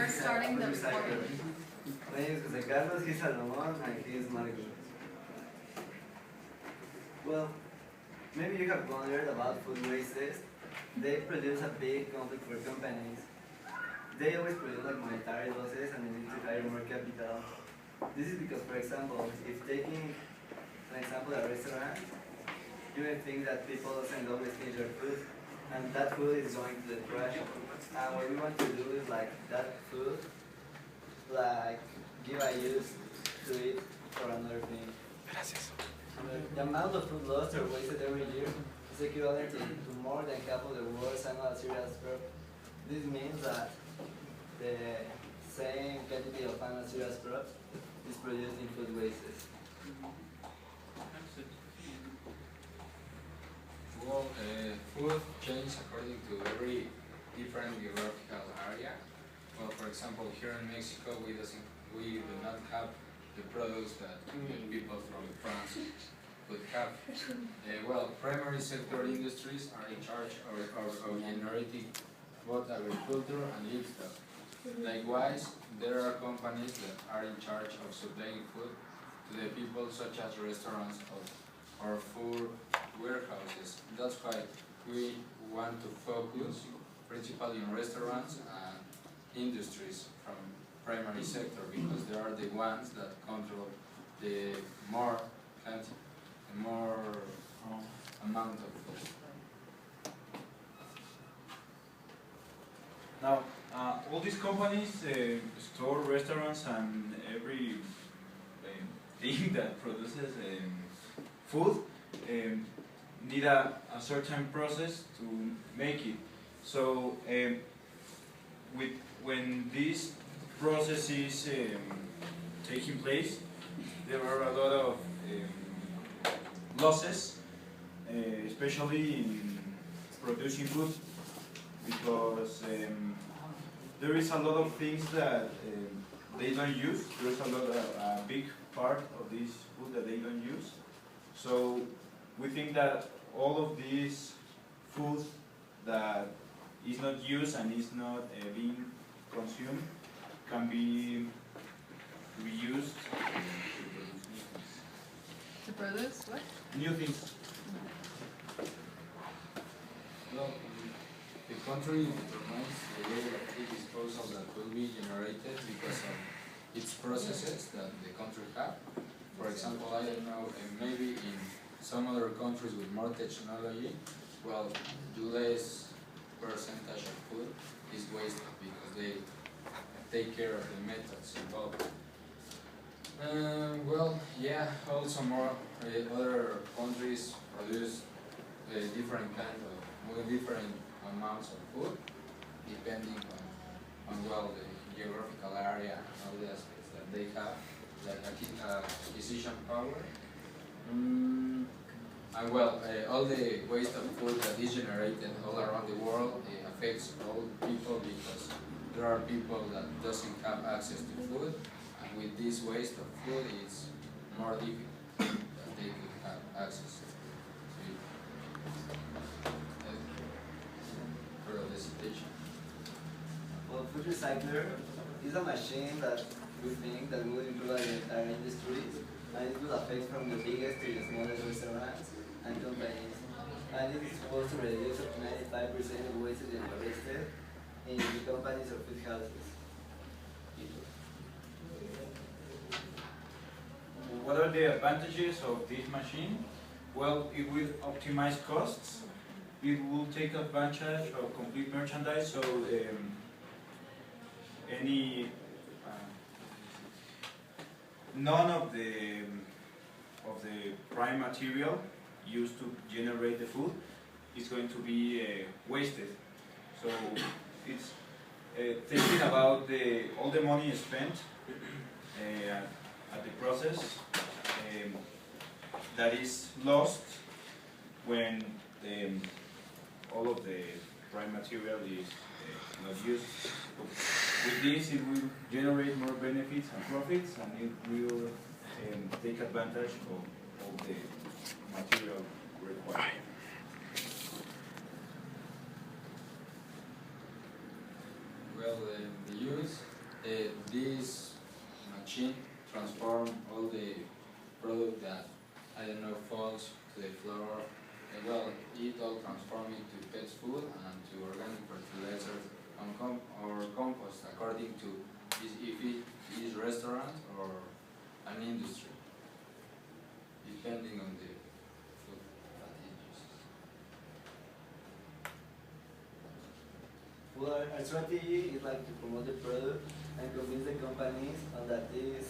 We're starting the recording. My name is Jose Carlos, he's Salomon, and he is Marco. Well, maybe you have wondered about food wastes. They produce a big conflict for companies. They always produce like monetary losses and they need to hire more capital. This is because, for example, if taking an example a restaurant, you may think that people doesn't always finish their food, and that food is going to the trash. And what we want to do is like that food, like give a use to it for another thing. Gracias. The amount of food lost or wasted every year is equivalent to more than half of the world's annual cereal crop. This means that the same quantity of annual cereal crop is produced in food wastes. Well, food changes according to every different geographical area. Well, for example, here in Mexico, we do not have the products that the people from France would have. Well, primary sector industries are in charge of generating both agriculture and livestock. Likewise, there are companies that are in charge of supplying food to the people, such as restaurants or food warehouses. That's why we want to focus principally on restaurants and industries from primary sector, because they are the ones that control the more amount of food. Now, all these companies, store, restaurants, and every thing that produces food need a certain process to make it. So, when this process is taking place, there are a lot of losses, especially in producing food, because there is a lot of things that they don't use. There's a big part of this food that they don't use. So we think that all of this food that is not used and is not being consumed can be reused To produce what? new things. Well, the country determines the level of food disposal that will be generated because of its processes that the country have. For example, I don't know, maybe in some other countries with more technology, well, less percentage of food is wasted because they take care of the methods involved. Well, yeah, also more other countries produce different amounts of food, depending on well the geographical area and all the aspects that they have, like acquisition power. And well, all the waste of food that is generated all around the world affects all people, because there are people that doesn't have access to food, and with this waste of food it's more difficult that they could have access to it. For the situation. Well, Food Recycler is a machine that we think that will improve our entire industries, and it will affect from the biggest to the smallest restaurants and companies. And it is supposed to reduce up to 95% of waste generated in the companies or food houses. What are the advantages of this machine? Well, it will optimize costs. It will take advantage of complete merchandise, so none of the prime material used to generate the food is going to be wasted. So it's thinking about all the money spent at the process that is lost when all of the prime material is not used. With this, it will generate more benefits and profits, and it will take advantage of all the material required. Well, the use, this machine transform all the product that, I don't know, falls to the floor. Well, it all transform into pet food and to organic fertilizers or compost according to if it is restaurant or an industry, depending on the food that it uses. Well, our strategy is like to promote the product and convince the companies that this,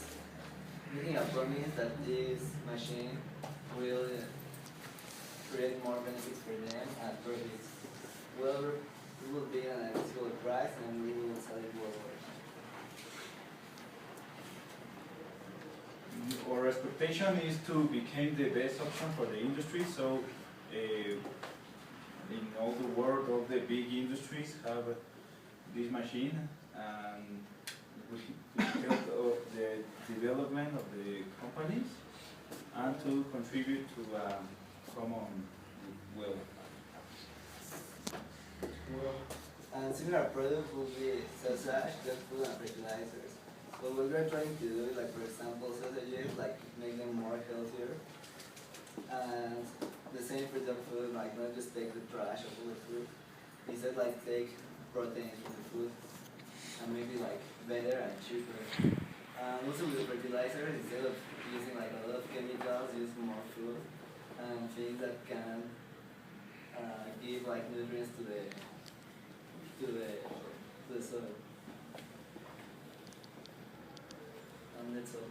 making a promise that this machine will create more benefits for them at profits. Well, it will be an accessible price and we will sell it worldwide. Our expectation is to become the best option for the industry. So, in all the world, all the big industries have this machine, and we help the development of the companies and to contribute to common well. And similar products will be sausage, dog food, and fertilizers. So what we're trying to do, like for example, sausages, like make them more healthier. And the same for dog food, like not just take the trash of all the food. Instead, like take protein from the food and maybe like better and cheaper. Also with the fertilizers, instead of using like a lot of chemicals, use more food and things that can give like nutrients to the soil. And that's all.